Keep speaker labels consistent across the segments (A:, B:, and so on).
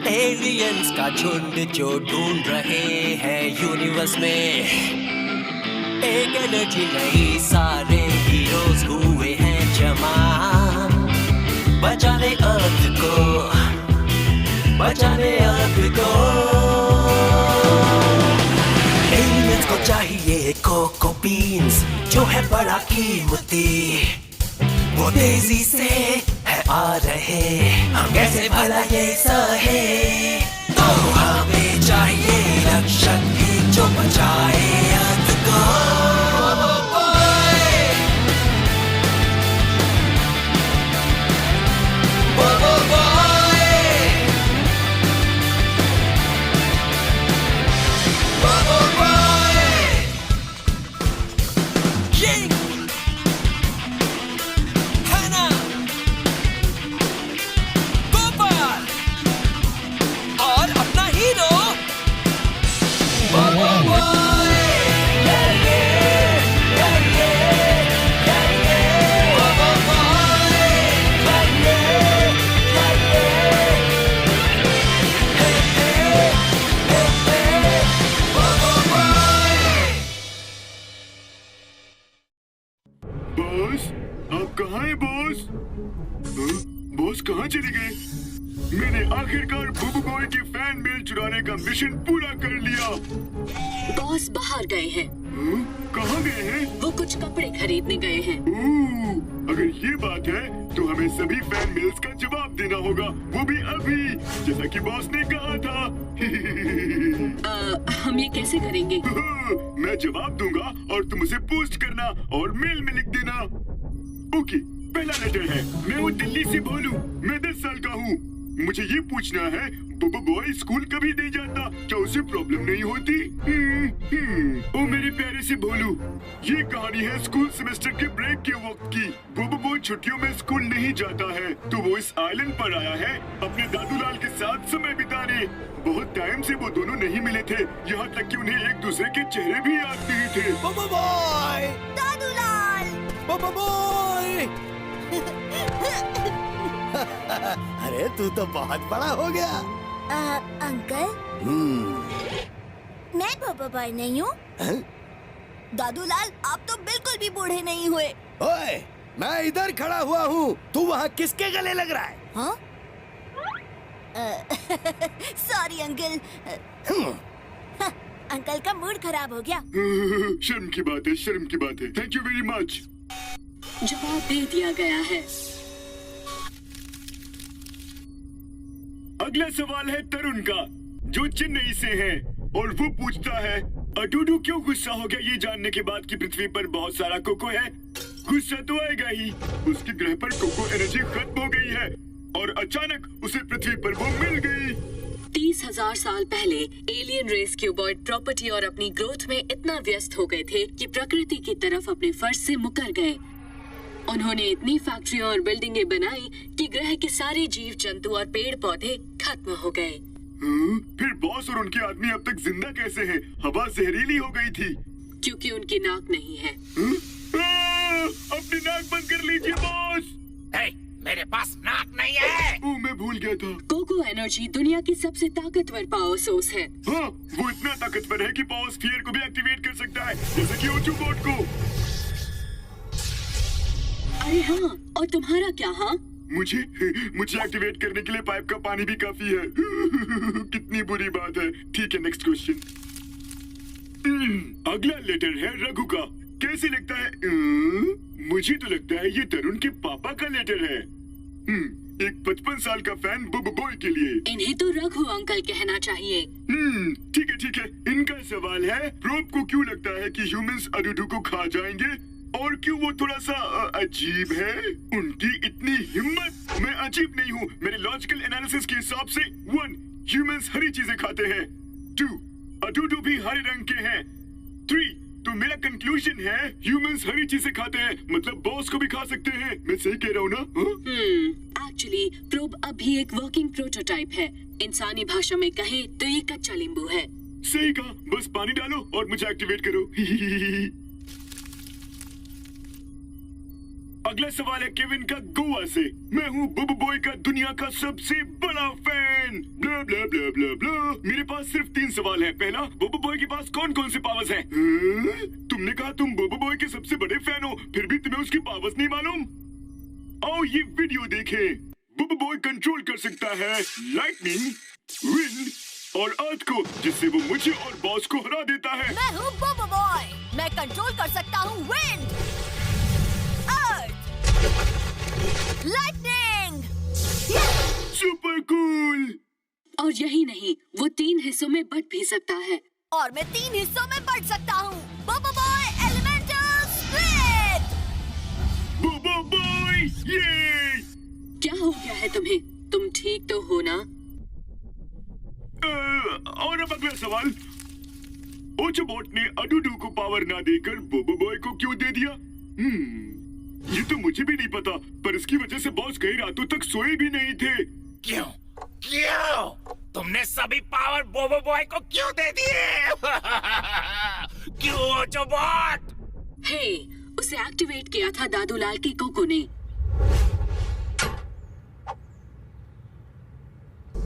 A: Aliens का झुंड जो ढूंढ रहे हैं यूनिवर्स में एक एनर्जी नहीं, सारे हीरोज हुए हैं जमा, बचाने अर्थ को, बचाने अर्थ को। एलियंस को चाहिए कोको बीन्स जो है बड़ा कीमती, वो तेजी से है आ रहे, हम कैसे भला ये सहे। तो हमें चाहिए रक्षक ही जो बचाए अर्थ को।
B: बॉस कहाँ चले गए? मैंने आखिरकार बुबू बॉय की फैन मेल चुराने का मिशन पूरा कर लिया।
C: बॉस बाहर गए हैं।
B: कहाँ गए हैं?
C: वो कुछ कपड़े खरीदने गए हैं।
B: अगर ये बात है तो हमें सभी फैन मेल्स का जवाब देना होगा, वो भी अभी, जैसा कि बॉस ने कहा था।
C: हम ये कैसे करेंगे?
B: मैं जवाब दूंगा और तुम उसे पोस्ट करना और मेल में लिख देना। ओके, पहला लेटर है। मैं हूँ दिल्ली से भोलू, मैं 10 साल का हूँ। मुझे ये पूछना है, बुबू बॉय स्कूल कभी नहीं जाता, क्या उसे प्रॉब्लम नहीं होती? ओ मेरे प्यारे से भोलू, ये कहानी है स्कूल सेमेस्टर के ब्रेक के वक्त की। बुबू बॉय छुट्टियों में स्कूल नहीं जाता है, तो वो इस आइलैंड पर आया है अपने दादूलाल के साथ समय बिताने। बहुत टाइम से वो दोनों नहीं मिले थे, यहाँ तक कि उन्हें एक दूसरे के चेहरे भी याद नहीं थे।
A: बुबू बॉय,
D: दादूलाल,
A: बुबू बॉय। अरे तू तो बहुत बड़ा हो गया।
D: अंकल, मैं बुबू बॉय नहीं हूँ। दादूलाल, आप तो बिल्कुल भी बूढ़े नहीं हुए।
A: ओए, मैं इधर खड़ा हुआ हूँ, तू वहाँ किसके गले लग रहा है?
D: हाँ? Sorry uncle. अंकल का मूड खराब हो गया।
B: शर्म की बात है, शर्म की बात है। Thank you very much.
C: जवाब दे दिया गया है।
B: अगला सवाल है तरुण का, जो चेन्नई से है, और वो पूछता है, अडूडू क्यों गुस्सा हो गया ये जानने के बाद कि पृथ्वी पर बहुत सारा कोको है? गुस्सा तो आएगा ही, उसके ग्रह पर कोको एनर्जी खत्म हो गई है और अचानक उसे पृथ्वी पर वो मिल गई।
C: 30,000 साल पहले एलियन रेस क्यूबॉइड प्रॉपर्टी और अपनी ग्रोथ में इतना व्यस्त हो गए थे कि प्रकृति की तरफ अपने फर्ज से मुकर गए। उन्होंने इतनी फैक्ट्रियां और बिल्डिंगें बनाई कि ग्रह के सारे जीव जंतु और पेड़ पौधे खत्म हो गए।
B: फिर बॉस और उनके आदमी अब तक जिंदा कैसे हैं? हवा जहरीली हो गई थी।
C: क्योंकि उनकी नाक नहीं है।
B: अपनी नाक बंद कर लीजिए बॉस।
A: मेरे पास नाक नहीं है।
B: मैं भूल गया था।
C: कोको एनर्जी दुनिया की सबसे ताकतवर पावर सोर्स है।
B: हाँ, वो इतना ताकतवर है कि पावर स्फीयर को भी एक्टिवेट कर सकता है, जैसे कि ओचू बोट को।
C: अरे हाँ, और तुम्हारा क्या? हाँ,
B: मुझे एक्टिवेट करने के लिए पाइप का पानी भी काफी है। कितनी बुरी बात है। ठीक है, नेक्स्ट क्वेश्चन। अगला लेटर है रघु का। कैसे लगता है? मुझे तो लगता है ये तरुण के पापा का लेटर है। एक 55 साल का फैन बुबू बॉय के लिए।
C: इन्हें तो रघु अंकल कहना चाहिए।
B: ठीक है ठीक है। इनका सवाल है, प्रोब को क्यों लगता है कि ह्यूमंस अडूडू को खा जाएंगे और क्यों वो थोड़ा सा अजीब है? उनकी इतनी हिम्मत। मैं अजीब नहीं हूँ। मेरे लॉजिकल एनालिसिस के हिसाब से 1. ह्यूमंस हरी चीजें खाते हैं। 2. अडूडू भी हरे रंग के हैं। 3. तो मेरा कंक्लूजन है ह्यूमंस हरी चीजें खाते हैं, मतलब बॉस को भी खा सकते हैं। मैं सही कह रहा हूँ ना?
C: एक्चुअली प्रोब अभी एक वर्किंग प्रोटोटाइप है। इंसानी भाषा में कहें तो ये कच्चा नींबू है।
B: सही कहा। बस पानी डालो और मुझे एक्टिवेट करो। अगला सवाल है केविन का गोवा से। मैं हूँ बुबू बॉय का दुनिया का सबसे बड़ा फैन। ब्ला ब्ला पास सिर्फ 3 सवाल हैं। पहला, बोबो बॉय के पास कौन कौन से पावर्स हैं? तुमने कहा तुम बोबो बॉय के सबसे बड़े फैन हो, फिर भी तुम्हें उसकी पावर्स नहीं मालूम? आओ ये वीडियो देखें। बोबो बॉय कंट्रोल कर सकता है लाइटनिंग, विंड और अर्थ को, जिससे वो मुझे और बॉस को हरा देता है।
D: मैं हूँ बोबो बॉय। मैं कंट्रोल कर सकता हूँ विंड, अर्थ, लाइटनिंग।
B: Super cool.
C: और यही नहीं, वो 3 हिस्सों में बट भी सकता है।
D: और मैं 3 हिस्सों में बढ़ सकता हूँ। बोबो बॉय एलिमेंटल स्प्लिट।
B: बोबो बॉय, ये
C: क्या हो गया है तुम्हें? तुम ठीक तो हो ना?
B: और अब अगला सवाल, ओचोबॉट ने अडूडू को पावर ना देकर बोबो बॉय को क्यों दे दिया? ये तो मुझे भी नहीं पता, पर इसकी वजह से बॉस कई रातों तक सोए भी नहीं थे।
E: क्यों? तुमने सभी पावर बोबो बॉय को क्यों दे दिए? क्यों ओचोबॉट?
C: हे, उसे एक्टिवेट किया था दादूलाल की कोको ने।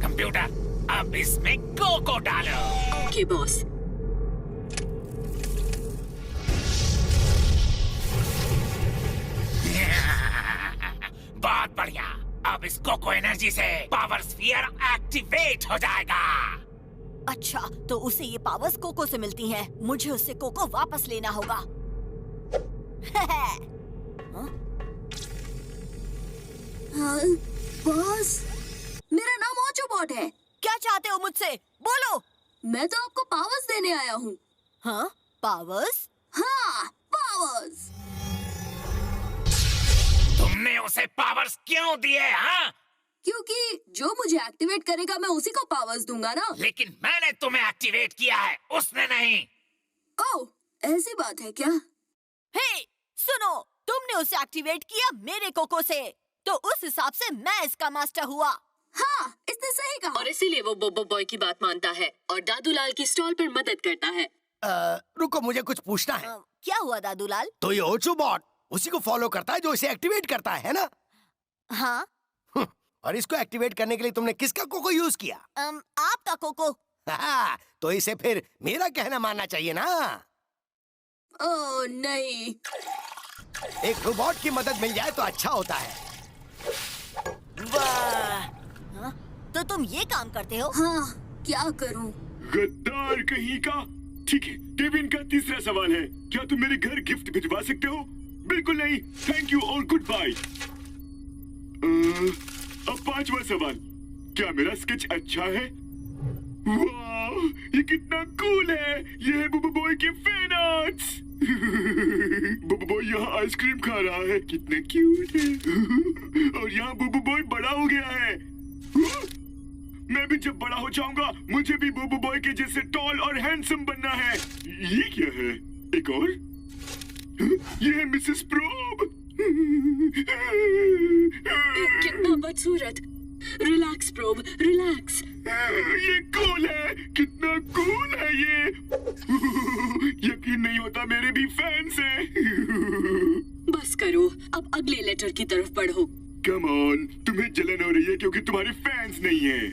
E: कंप्यूटर, अब इसमें कोको डालो।
C: Okay boss.
E: बहुत बढ़िया। अब इस कोको एनर्जी से पावर स्फीयर एक्टिवेट हो जाएगा।
D: अच्छा, तो उसे ये पावर्स कोको से मिलती हैं। मुझे उससे कोको वापस लेना होगा।
F: बॉस, मेरा नाम ओचोबॉट है।
D: क्या चाहते हो मुझसे? बोलो।
F: मैं तो आपको पावर्स देने आया हूँ।
D: हाँ, पावर्स?
F: हाँ, पावर्स।
E: तुमने उसे पावर्स क्यों दिए? हाँ,
F: क्योंकि जो मुझे एक्टिवेट करेगा मैं उसी को पावर्स दूंगा ना।
E: लेकिन मैंने तुम्हें एक्टिवेट किया है, उसने नहीं।
F: ओह, ऐसी बात है क्या?
D: हे, सुनो, तुमने उसे एक्टिवेट किया मेरे कोको से, तो उस हिसाब से मैं इसका मास्टर हुआ।
F: हाँ, इसने सही कहा।
C: और इसीलिए वो बोबो बॉय की बात मानता है और दादूलाल की स्टॉल पर मदद करता है।
A: रुको, मुझे कुछ पूछना है।
D: क्या हुआ दादूलाल?
A: तो ये ओचोबॉट उसी को फॉलो करता है जो इसे एक्टिवेट करता है ना?
D: हाँ।
A: और इसको एक्टिवेट करने के लिए तुमने किसका कोको यूज किया?
D: आपका कोको।
A: हाँ, तो इसे फिर मेरा कहना मानना चाहिए ना।
F: ओह नहीं।
A: एक रोबोट की मदद मिल जाए तो अच्छा होता है।
D: वाह। हाँ? तो तुम ये काम करते हो?
F: हाँ, क्या करूँ?
B: गद्दार कहीं का। ठीक है, केविन का तीसरा सवाल है, क्या तुम मेरे घर गिफ्ट भिजवा सकते हो? बिल्कुल नहीं, थैंक यू और गुड बाय। अब 5वां सवाल, क्या मेरा स्केच अच्छा है? वाह, ये कितना कूल है। ये है बोबो बॉय के फैन आर्ट्स। बोबो बॉय यहाँ आइसक्रीम खा रहा है, कितना क्यूट है। और यहाँ बोबो बॉय बड़ा हो गया है। मैं भी जब बड़ा हो जाऊंगा मुझे भी बोबो बॉय के जैसे टॉल और हैंडसम बनना है। ये क्या है? एक और? ये है मिसेस प्रोब।
C: कितना बदसूरत। Relax probe, relax.
B: ये कूल है, कितना कूल है ये। यकीन नहीं होता मेरे भी फैंस हैं।
C: बस करो, अब अगले लेटर की तरफ बढ़ो।
B: कम ऑन, तुम्हें जलन हो रही है क्योंकि तुम्हारे फैंस नहीं हैं।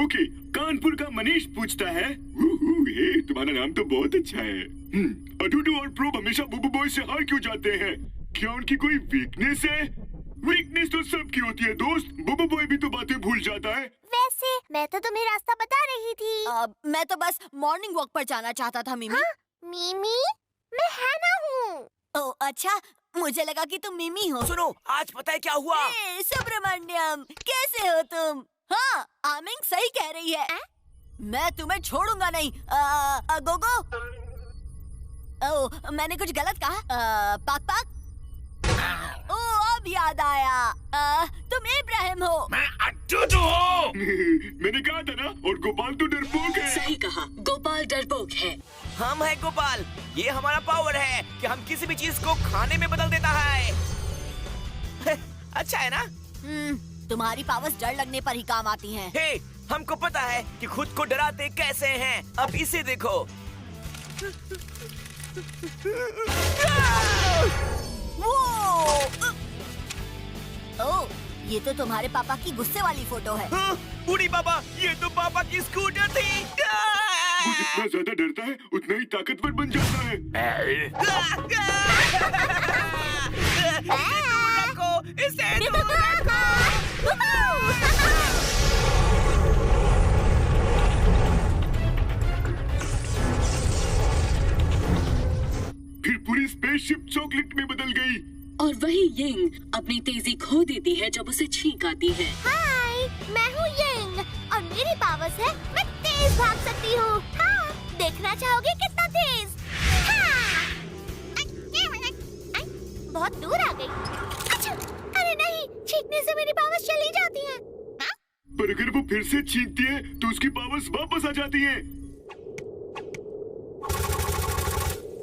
B: ओके, कानपुर का मनीष पूछता है, हे, तुम्हारा नाम तो बहुत अच्छा है। अडूडू और प्रोब हमेशा बोबो बॉय से हार क्यों जाते हैं? क्या उनकी कोई वीकनेस है? वीकनेस तो सबकी होती है दोस्त, बोबो बॉय भी तो बातें भूल जाता है।
G: वैसे मैं तो तुम्हें रास्ता बता रही थी।
D: मैं तो बस मॉर्निंग वॉक पर जाना चाहता था मिमी।
G: हाँ? मिमी, मैं हैना हूँ।
D: ओह अच्छा, मुझे लगा कि तुम मिमी हो।
H: सुनो, आज पता है क्या हुआ?
D: सुब्रमण्यम, कैसे हो तुम? हाँ, आमिंग सही कह रही है। मैं तुम्हें छोड़ूंगा नहीं। गोगो। ओह, मैंने कुछ गलत कहा? पाक पाक। ओह, अब याद आया। तुम इब्राहिम हो।
E: मैं अडूडू हूँ।
B: मैंने कहा था ना, और गोपाल तो डरपोक है।
C: सही कहा, गोपाल डरपोक है।
H: हम है गोपाल, ये हमारा पावर है कि हम किसी भी चीज को खाने में बदल देता है। अच्छा है ना?
D: तुम्हारी पावर्स डर लगने पर ही काम आती हैं।
H: हे, हमको पता है कि खुद को डराते कैसे हैं। अब इसे देखो।
D: वो! ओह, ये तो तुम्हारे पापा की गुस्से वाली फोटो है।
H: हाँ, बूढ़ी पापा, ये तो पापा की स्कूटर थी।
B: वो जितना ज्यादा डरता है उतना ही ताकतवर बन जाता है।
H: दूर रखो, इसे दूर रखो।
B: फिर पूरी स्पेसशिप चॉकलेट में बदल गई।
C: और वही यिंग अपनी तेजी खो देती है जब उसे छींक आती है।
G: हाय, मैं हूँ यिंग और मेरी पावर्स है मैं तेज भाग सकती हूँ। हाँ, देखना चाहोगे कितना तेज? हाँ। बहुत दूर आ गई। अच्छा, अरे नहीं, छींकने से मेरी पावर्स चली जाती हैं।
B: पर अगर वो फिर से छींकती है तो उसकी पावर्स वापस आ जाती हैं।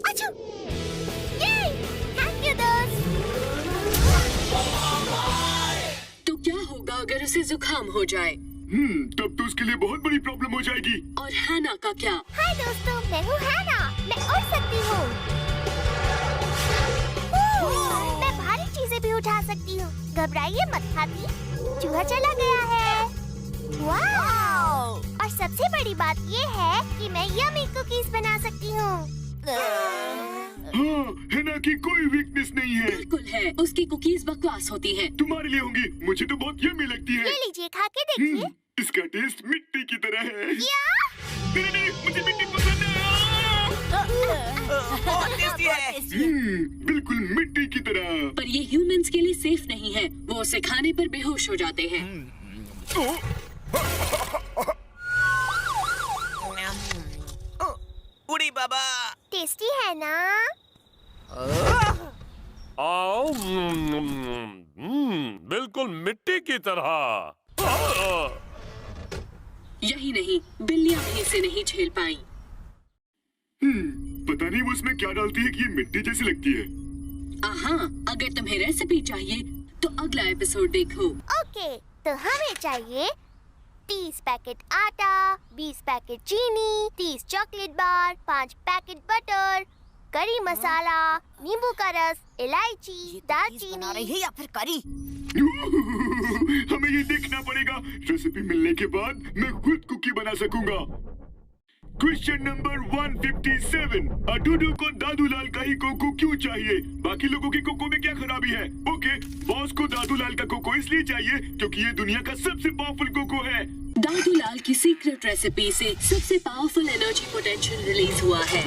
G: अच्छा, ये, थैंक यू दोस्त।
C: तो क्या होगा अगर उसे जुकाम हो जाए?
B: तब तो उसके लिए बहुत बड़ी प्रॉब्लम हो जाएगी।
C: और हैना का क्या?
G: हाय दोस्तों, मैं हूँ हैना। मैं उड़ सकती हूँ। मैं भारी चीजें भी उठा सकती हूँ। घबराइए मत हाथी, चूहा चला गया है। वाओ! और सबसे बड़ी बात ये है कि मैं यम्मी कुकीज बना सकती हूँ।
B: हाँ, हैना की कोई वीकनेस नहीं है।
C: बिल्कुल है, उसकी कुकीज बकवास होती हैं।
B: तुम्हारे लिए होंगी, मुझे तो बहुत यम्मी लगती है।
G: ये लीजिए, खा के देखिए।
B: इसका टेस्ट मिट्टी की तरह है।
G: क्या?
B: नहीं, मुझे मिट्टी पसंद है।
H: बहुत टेस्टी है।
B: बिल्कुल मिट्टी की तरह।
C: पर ये ह्यूमंस के लिए सेफ नहीं है। वो उसे खाने पर बेहोश हो जाते हैं।
H: बूढ़ी बाबा,
G: टेस्टी है ना?
I: बिल्कुल मिट्टी की तरह।
C: यही नहीं, बिल्लियां भी इसे नहीं झेल पाई।
B: पता नहीं वो उसमें क्या डालती है कि ये मिट्टी जैसी लगती है।
C: आहा, अगर तुम्हें रेसिपी चाहिए तो अगला एपिसोड देखो।
G: ओके, तो हमें चाहिए 30 पैकेट आटा, 20 पैकेट चीनी, 30 चॉकलेट बार, 5 पैकेट बटर, करी मसाला, नींबू का रस, इलायची, दालचीनी।
D: बना रही है या फिर करी?
B: हमें ये देखना पड़ेगा। रेसिपी मिलने के बाद मैं खुद कुकी बना सकूंगा। Question number 157। अडूडू को दादूलाल का ही कोको क्यों चाहिए? बाकी लोगों के कोको में क्या खराबी है? ओके, बॉस को दादूलाल का कोको इसलिए चाहिए क्योंकि ये दुनिया का सबसे पावरफुल कोको है।
C: दादूलाल की सीक्रेट रेसिपी से सबसे पावरफुल एनर्जी पोटेंशियल रिलीज हुआ है।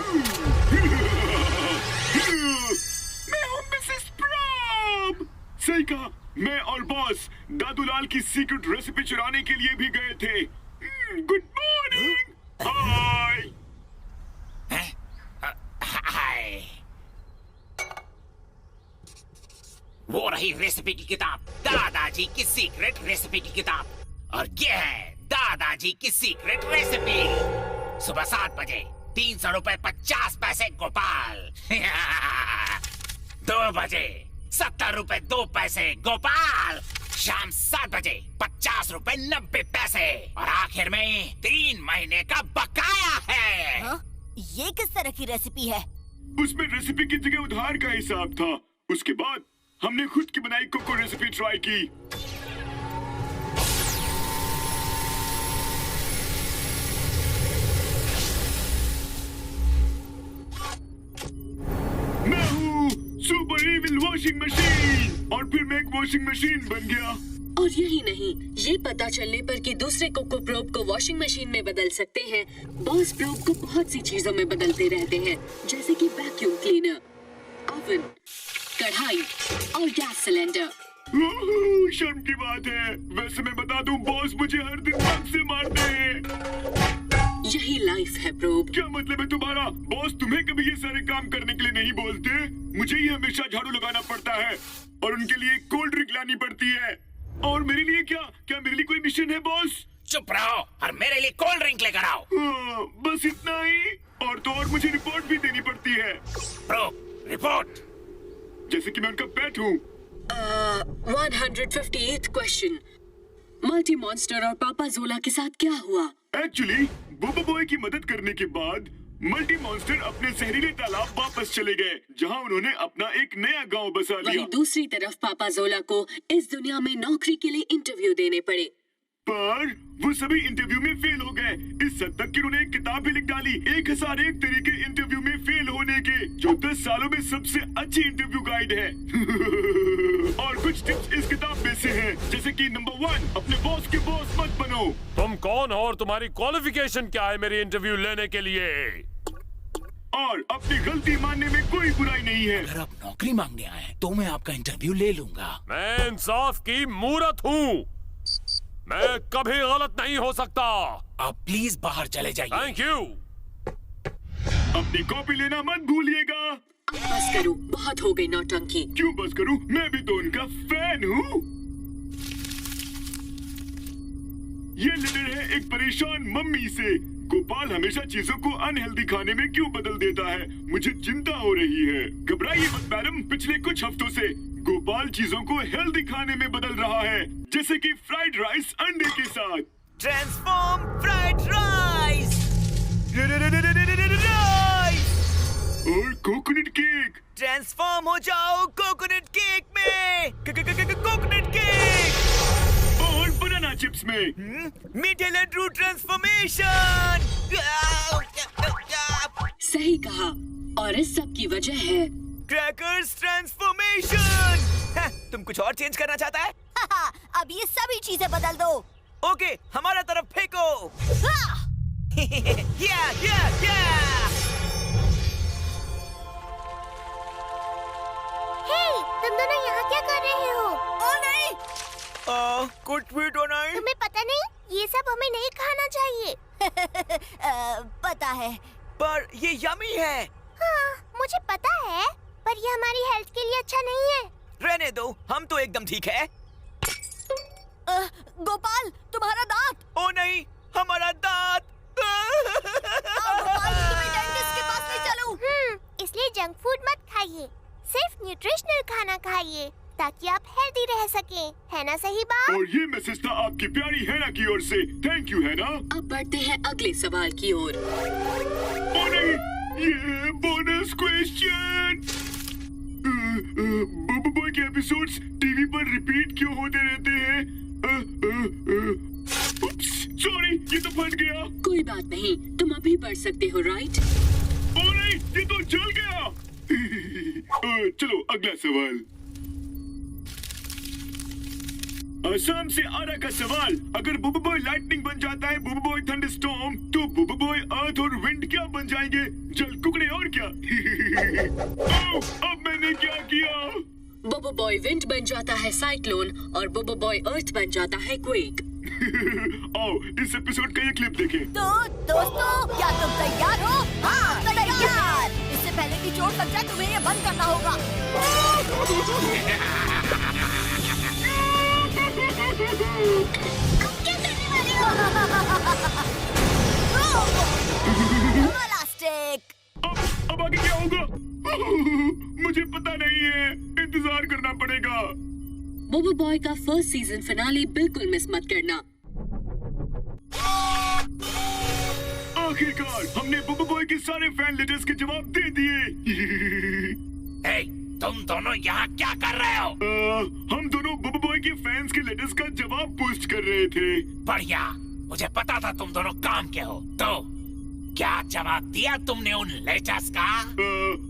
B: मैं हूँ मिसेस प्रॉब। सही कहा, मैं और बॉस दादूलाल की सीक्रेट रेसिपी चुराने के लिए भी गए थे। Good morning. हाय।
E: हाय। वो रही रेसिपी की किताब, दादाजी की सीक्रेट रेसिपी की किताब। और ये है दादाजी की सीक्रेट रेसिपी। सुबह 7 बजे 300 रुपए 50 पैसे गोपाल। 2 बजे 70 रुपए 2 पैसे गोपाल। शाम 7 बजे 50 रुपए 90 पैसे। और आखिर में 3 महीने का बकाया है।
D: हाँ? ये किस तरह की रेसिपी है?
B: उसमें रेसिपी की जगह उधार का हिसाब था। उसके बाद हमने खुद की बनाई कोको रेसिपी ट्राई की। मैं हूँ सुपर इविल वॉशिंग मशीन। और फिर मैं एक वॉशिंग मशीन बन गया।
C: और यही नहीं, ये पता चलने पर कि दूसरे कोको प्रोब को वॉशिंग मशीन में बदल सकते हैं, बॉस प्रोब को बहुत सी चीजों में बदलते रहते हैं, जैसे कि वैक्यूम क्लीनर, ओवन, कढ़ाई और गैस सिलेंडर।
B: शर्म की बात है। वैसे मैं बता दूं, बॉस मुझे हर दिन बग से मारते हैं।
C: यही लाइफ है प्रोब।
B: क्या मतलब है तुम्हारा? बॉस तुम्हें कभी ये सारे काम करने के लिए नहीं बोलते। मुझे ही हमेशा झाड़ू लगाना पड़ता है और उनके लिए कोल्ड ड्रिंक लानी पड़ती है। और मेरे लिए क्या मेरे लिए कोई मिशन है बॉस?
E: चुप रहो और मेरे लिए कोल्ड ड्रिंक लेकर आओ।
B: बस इतना ही? और तो और मुझे रिपोर्ट भी देनी पड़ती है।
E: रिपोर्ट?
B: जैसे कि मैं उनका पेट हूँ।
C: 158th क्वेश्चन, मल्टी मॉन्स्टर और पापा जोला के साथ क्या हुआ?
B: एक्चुअली बोबो बॉय की मदद करने के बाद मल्टी मॉन्स्टर अपने जहरीले तालाब वापस चले गए, जहां उन्होंने अपना एक नया गांव बसा लिया।
C: वहीं दूसरी तरफ पापा जोला को इस दुनिया में नौकरी के लिए इंटरव्यू देने पड़े,
B: पर वो सभी इंटरव्यू में फेल हो गए। इस हद तक कि उन्होंने एक किताब भी लिख डाली 1001 तरीके इंटरव्यू में फेल होने के, जो 10 सालों में सबसे अच्छी इंटरव्यू गाइड है। और कुछ टिप्स इस किताब में से हैं, जैसे कि नंबर 1, अपने बॉस के बॉस मत बनो।
I: तुम कौन हो और तुम्हारी क्वालिफिकेशन क्या है मेरी इंटरव्यू लेने के लिए?
B: और अपनी गलती मानने में कोई बुराई नहीं है।
E: अगर आप नौकरी मांगने आए हैं तो मैं आपका इंटरव्यू ले लूंगा।
I: मैं इंसाफ की मूरत हूँ, मैं कभी गलत नहीं हो सकता।
E: आप प्लीज बाहर चले जाइए।
I: Thank you.
B: अपनी कॉपी लेना मत भूलिएगा।
C: बस करो, बहुत हो गई नौटंकी।
B: क्यों बस करूं? मैं भी तो उनका फैन हूँ। ये लेटर है एक परेशान मम्मी से। गोपाल हमेशा चीजों को अनहेल्दी खाने में क्यों बदल देता है? मुझे चिंता हो रही है। घबराइए मत मैडम, पिछले कुछ हफ्तों से गोपाल चीजों को हेल्दी खाने में बदल रहा है, जैसे कि फ्राइड राइस अंडे के साथ।
H: ट्रांसफॉर्म फ्राइड राइस
B: और कोकोनट केक।
H: ट्रांसफॉर्म हो जाओ कोकोनट केक में। कोकोनट केक
B: और बनाना चिप्स में।
H: मीठे लड्डू ट्रांसफॉर्मेशन।
C: सही कहा, और इस सब की वजह है
H: क्रैकर्स ट्रांसफॉर्मेशन। तुम कुछ और चेंज करना चाहता है?
D: अब ये सभी चीजें बदल दो।
H: ओके, हमारा तरफ फेंको।
D: हाँ!
H: या।
G: हे, तुम दोनों यहाँ क्या कर रहे हो?
D: ओ नहीं!
H: कुछ भी तो नहीं।
G: तुम्हें पता नहीं, ये सब हमें नहीं खाना चाहिए।
D: पता है।
H: पर ये यमी है।
G: हाँ, मुझे पता है, पर ये हमारी हेल्थ के लिए अच्छा नहीं है।
H: रहने दो, हम तो एकदम ठीक है।
D: गोपाल, तुम्हारा दांत।
H: ओ नहीं, हमारा दांत।
D: गोपाल, तुम्हें डेंटिस्ट के पास ले चलूं।
G: इसलिए जंक फूड मत खाइए, सिर्फ न्यूट्रिशनल खाना खाइए, ताकि आप हेल्दी रह सकें, है ना सही बात?
B: और ये मैसेज था आपकी प्यारी हैना की ओर से। थैंक यू हैना।
C: अब बढ़ते हैं अगले सवाल की ओर।
B: ओ नहीं, ये बोनस क्वेश्चन। बूबू बॉय के एपिसोड्स टीवी पर रिपीट क्यों होते रहते हैं? सॉरी, ये तो फंस गया।
C: कोई बात नहीं, तुम अभी पढ़ सकते हो, राइट?
B: ओ नहीं, ये तो जल गया। चलो अगला सवाल। असम से आ रहा का सवाल। अगर बुबू बॉय लाइटनिंग बन जाता है, बुबू बॉय थंडरस्टॉर्म, तो बुबू बॉय अर्थ और विंड क्या बन जाएंगे? जल कुकड़े और क्या? अब मैंने क्या किया?
C: बुबू बॉय विंड बन जाता है साइक्लोन और बुबू बॉय अर्थ बन जाता है क्वेक।
B: आओ इस एपिसोड का ये क्लिप देखें।
D: तो दोस्तों, क्या तुम तैयार हो? हाँ, तैयार। इससे पहले कि चोट लग जाए, तुम्हें ये बंद करना होगा।
G: क्या करने वाले हो?
D: इलास्टिक।
B: अब आगे क्या होगा? मुझे पता नहीं है, इंतजार करना पड़ेगा।
C: बुबू बॉय का फर्स्ट सीजन फिनाले बिल्कुल मिस मत करना।
B: आखिरकार हमने बुबू बॉय के सारे फैन लेटर्स के जवाब दे दिए।
E: हे, तुम दोनों यहाँ क्या कर रहे हो?
B: हम दोनों बुबू बॉय के फैंस के लेटर्स का जवाब पोस्ट कर रहे थे।
E: बढ़िया, मुझे पता था तुम दोनों काम के हो। तो क्या जवाब दिया तुमने उन लेटर्स का?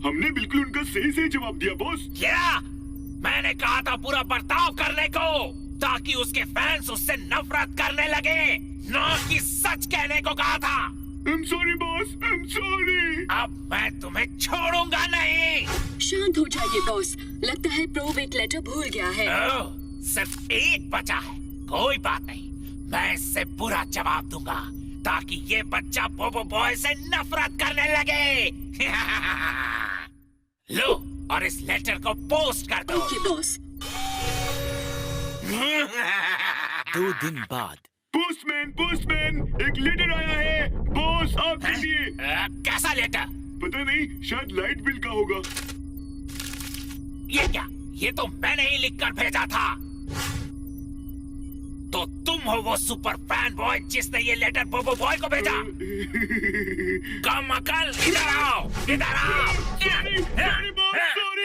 B: हमने बिल्कुल उनका सही जवाब दिया बॉस।
E: क्या? मैंने कहा था पूरा बर्ताव करने को, ताकि उसके फैंस उससे नफरत करने लगे, न कि सच कहने को कहा था।
B: I'm sorry boss, I'm sorry।
E: अब मैं तुम्हें छोड़ूंगा नहीं।
C: शांत हो जाइए बॉस, लगता है प्रोब एक लेटर भूल गया है।
E: ओह, सिर्फ एक बचा है। कोई बात नहीं, मैं इससे पूरा जवाब दूंगा, ताकि ये बच्चा बोबो बॉय से नफरत करने लगे। लो, और इस लेटर को पोस्ट कर दो।
C: Okay boss.
H: 2 दिन बाद।
B: पोस्टमैन, एक लेटर आया है बॉस आपके लिए।
E: कैसा लेटर?
B: पता नहीं, शायद लाइट बिल का होगा।
E: ये क्या? ये तो मैंने ही लिखकर भेजा था। तो तुम हो वो सुपर फैन बॉय जिसने ये लेटर बोबो बॉय को भेजा? कम अकल, इधर आओ, इधर आओ।
B: मेरी बात सुन।